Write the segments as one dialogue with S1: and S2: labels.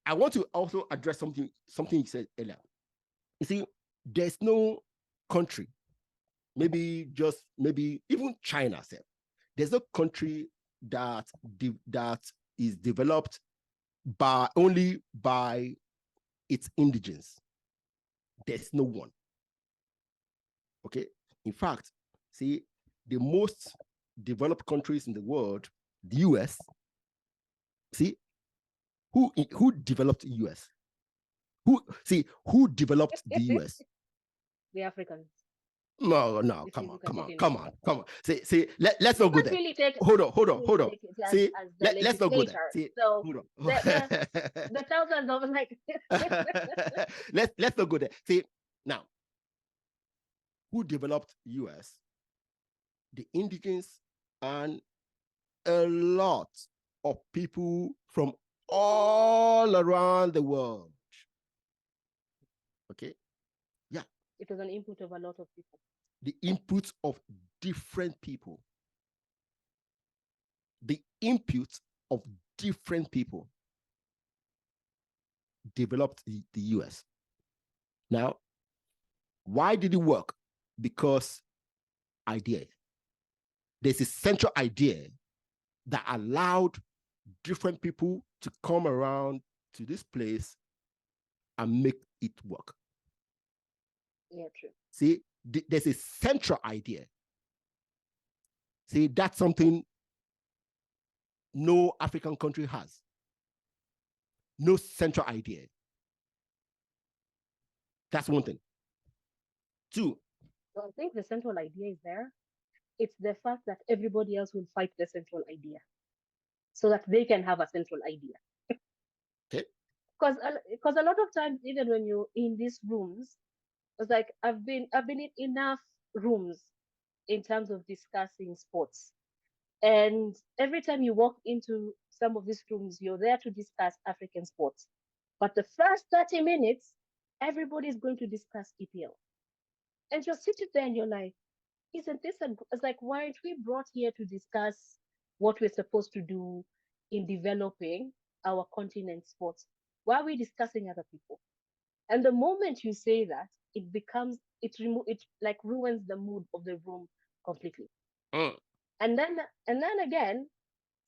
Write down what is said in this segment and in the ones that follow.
S1: I want to also address something you said earlier. You see, there's no country, maybe even China said, there's no country that is developed only by its indigents. There's no one. Okay. In fact, see, the most developed countries in the world, the US, see, who developed the US? Who developed the US?
S2: The Africans.
S1: No, come on. See, let's not go there.
S2: Really
S1: hold on. See, let's not go there. See,
S2: so
S1: hold on.
S2: the thousands of like.
S1: let's not go there. See, now, who developed US? The indigenous and a lot of people from all around the world. Okay? Yeah.
S2: It was an input of a lot of people.
S1: The input of different people. The input of different people developed the US. Now, why did it work? Because idea. There's a central idea that allowed different people to come around to this place and make it work.
S2: Yeah, true.
S1: See, there's a central idea. See, that's something no African country has. No central idea. That's one thing. Two.
S2: So I think the central idea is there. It's the fact that everybody else will fight the central idea so that they can have a central idea.
S1: Okay.
S2: Because a lot of times, even when you're in these rooms, it's like I've been in enough rooms in terms of discussing sports. And every time you walk into some of these rooms, you're there to discuss African sports. But the first 30 minutes, everybody's going to discuss EPL. And you're sitting there and you're like, isn't this it's like, why aren't we brought here to discuss what we're supposed to do in developing our continent sports? Why are we discussing other people? And the moment you say that, it like ruins the mood of the room completely. And then again,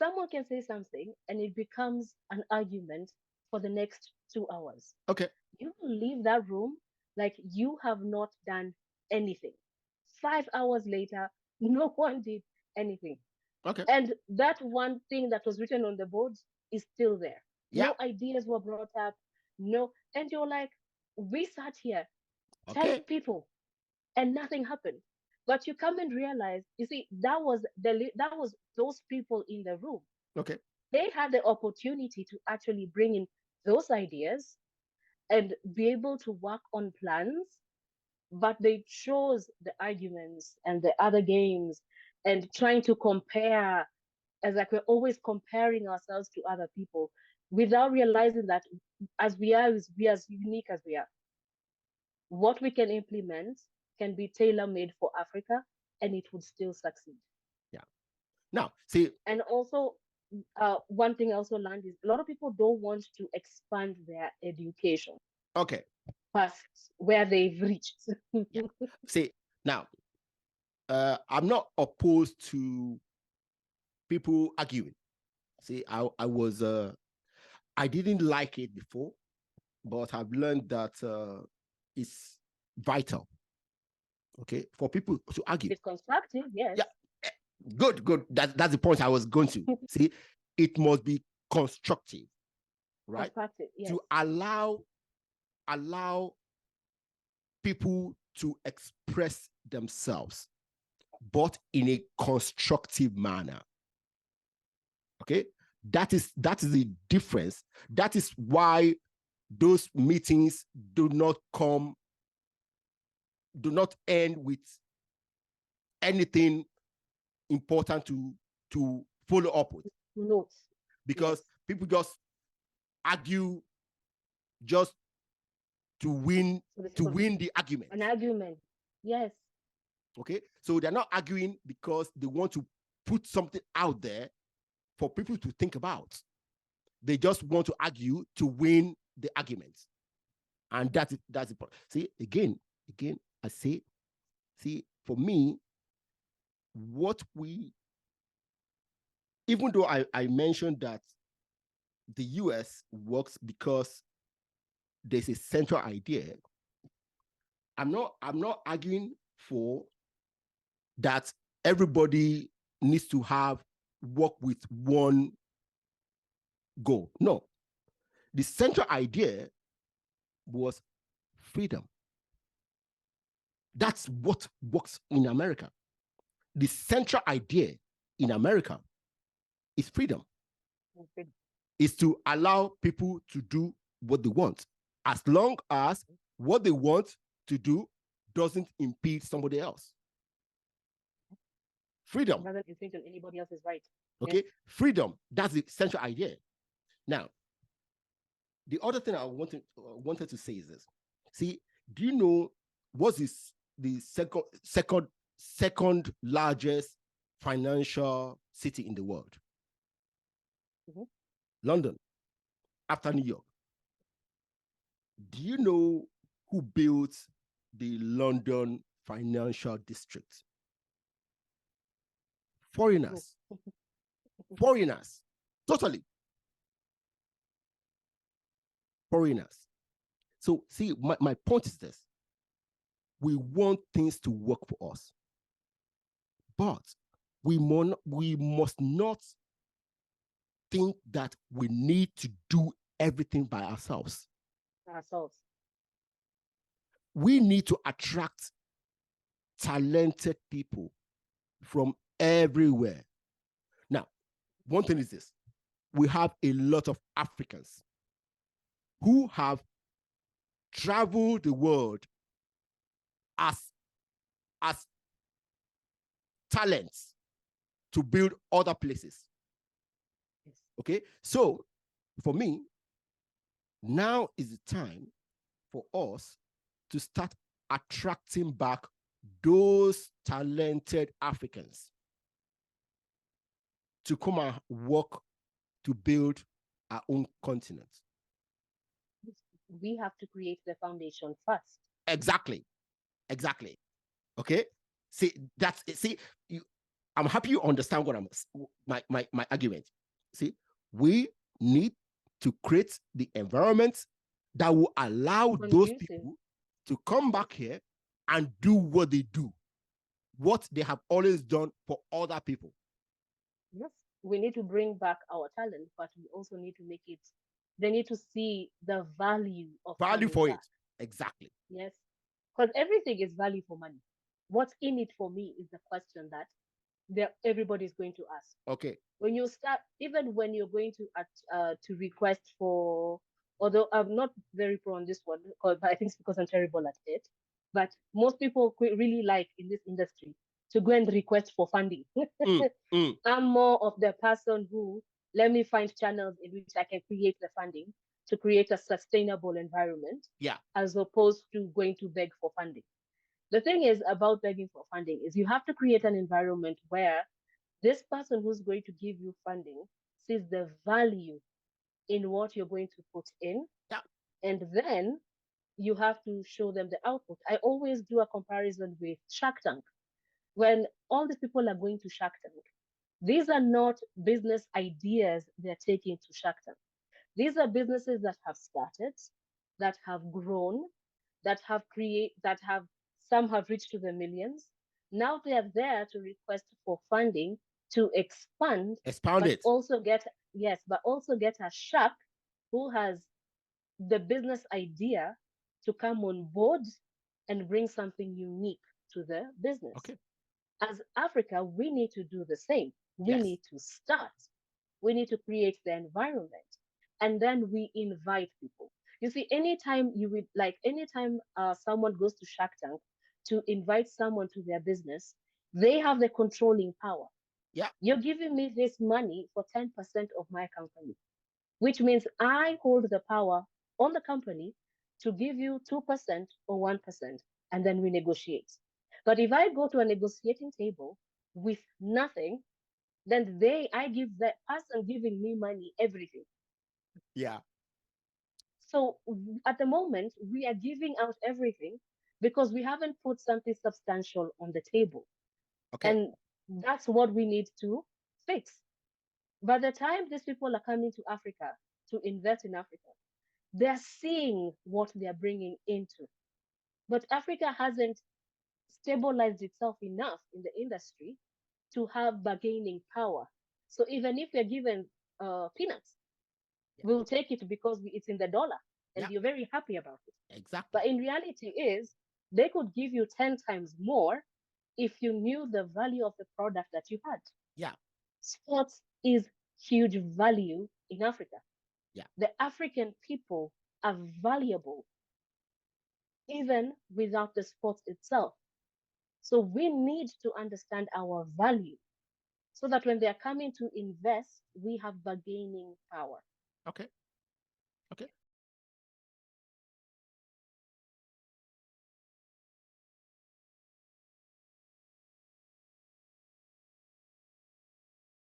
S2: someone can say something and it becomes an argument for the next 2 hours.
S1: Okay.
S2: You will leave that room like you have not done anything. 5 hours later, no one did anything.
S1: Okay.
S2: And that one thing that was written on the boards is still there.
S1: Yeah.
S2: No ideas were brought up. No. And you're like, we sat here,
S1: okay,
S2: 10 people, and nothing happened. But you come and realize, you see, that was those people in the room.
S1: Okay.
S2: They had the opportunity to actually bring in those ideas and be able to work on plans, but they chose the arguments and the other games and trying to compare, as like we're always comparing ourselves to other people without realizing that as we are as unique as we are, what we can implement can be tailor-made for Africa and it would still succeed.
S1: Yeah. Now, see.
S2: And also, one thing I also learned is a lot of people don't want to expand their education.
S1: Okay.
S2: Past where they've reached.
S1: Yeah. See, now, I'm not opposed to people arguing. See, I didn't like it before, but I've learned that it's vital, okay, for people to argue.
S2: It's constructive, yes.
S1: Yeah, good. That's the point I was going to. See, it must be constructive, right?
S2: Constructive, yes.
S1: To allow people to express themselves, but in a constructive manner. Okay, that is the difference. That is why those meetings do not end with anything important to follow up with.
S2: Notes.
S1: Because people just argue just to win the argument.
S2: An argument, yes.
S1: Okay, so they're not arguing because they want to put something out there for people to think about. They just want to argue to win the argument. And that's it. That's the point. See, again, I say, see, for me, even though I mentioned that the US works because there's a central idea, I'm not arguing for that everybody needs to work with one goal. No. The central idea was freedom. That's what works in America. The central idea in America is freedom.
S2: Okay.
S1: Is to allow people to do what they want, as long as what they want to do doesn't impede somebody else. Freedom.
S2: Doesn't infringe on anybody else's right.
S1: Okay, yes. Freedom. That's the central idea. Now, the other thing I wanted to say is this. See, do you know what is the second largest financial city in the world?
S2: Mm-hmm.
S1: London, after New York. Do you know who built the London financial district? Foreigners. Foreigners. Totally. Foreigners. So see, my point is this. We want things to work for us. But we must not think that we need to do everything by ourselves. We need to attract talented people from everywhere. Now, one thing is this. We have a lot of Africans who have traveled the world as talents to build other places.
S2: Yes.
S1: Okay, so for me, now is the time for us to start attracting back those talented Africans to come and work to build our own continent.
S2: We have to create the foundation first.
S1: Exactly. Okay. I'm happy you understand what my argument. See, we need to create the environment that will allow those people to come back here and do what they do, what they have always done for other people.
S2: Yes, we need to bring back our talent, but we also need to make it, they need to see the value of
S1: for
S2: back.
S1: it. Exactly.
S2: Yes, because everything is value for money. What's in it for me is the question that everybody is going to ask.
S1: Okay.
S2: When you start, even when you're going to request for, although I'm not very pro on this one, but I think it's because I'm terrible at it. But most people really like in this industry to go and request for funding. I'm more of the person who, let me find channels in which I can create the funding to create a sustainable environment.
S1: Yeah.
S2: As opposed to going to beg for funding. The thing is about begging for funding is you have to create an environment where this person who's going to give you funding sees the value in what you're going to put in.
S1: Yeah.
S2: And then you have to show them the output. I always do a comparison with Shark Tank. When all these people are going to Shark Tank, these are not business ideas they're taking to Shark Tank. These are businesses that have started, that have grown, that have some have reached to the millions. Now they are there to request for funding to expand
S1: it.
S2: Also get a shark who has the business idea to come on board and bring something unique to the business.
S1: Okay.
S2: As Africa, we need to do the same. We need to start. We need to create the environment, and then we invite people. You see, anytime someone goes to Shark Tank to invite someone to their business, they have the controlling power.
S1: Yeah.
S2: You're giving me this money for 10% of my company, which means I hold the power on the company to give you 2% or 1%, and then we negotiate. But if I go to a negotiating table with nothing, then I give that person giving me money everything.
S1: Yeah.
S2: So at the moment, we are giving out everything because we haven't put something substantial on the table.
S1: Okay.
S2: And that's what we need to fix. By the time these people are coming to Africa to invest in Africa, they're seeing what they're bringing into. But Africa hasn't stabilized itself enough in the industry to have bargaining power. So even if we're given peanuts,
S1: Yeah.
S2: we'll take it because it's in the dollar and
S1: Yeah.
S2: you're very happy about it.
S1: Exactly.
S2: But in reality is they could give you 10 times more if you knew the value of the product that you had.
S1: Yeah.
S2: Sports is huge value in Africa.
S1: Yeah.
S2: The African people are valuable even without the sport itself. So we need to understand our value so that when they are coming to invest, we have bargaining power.
S1: Okay. Okay.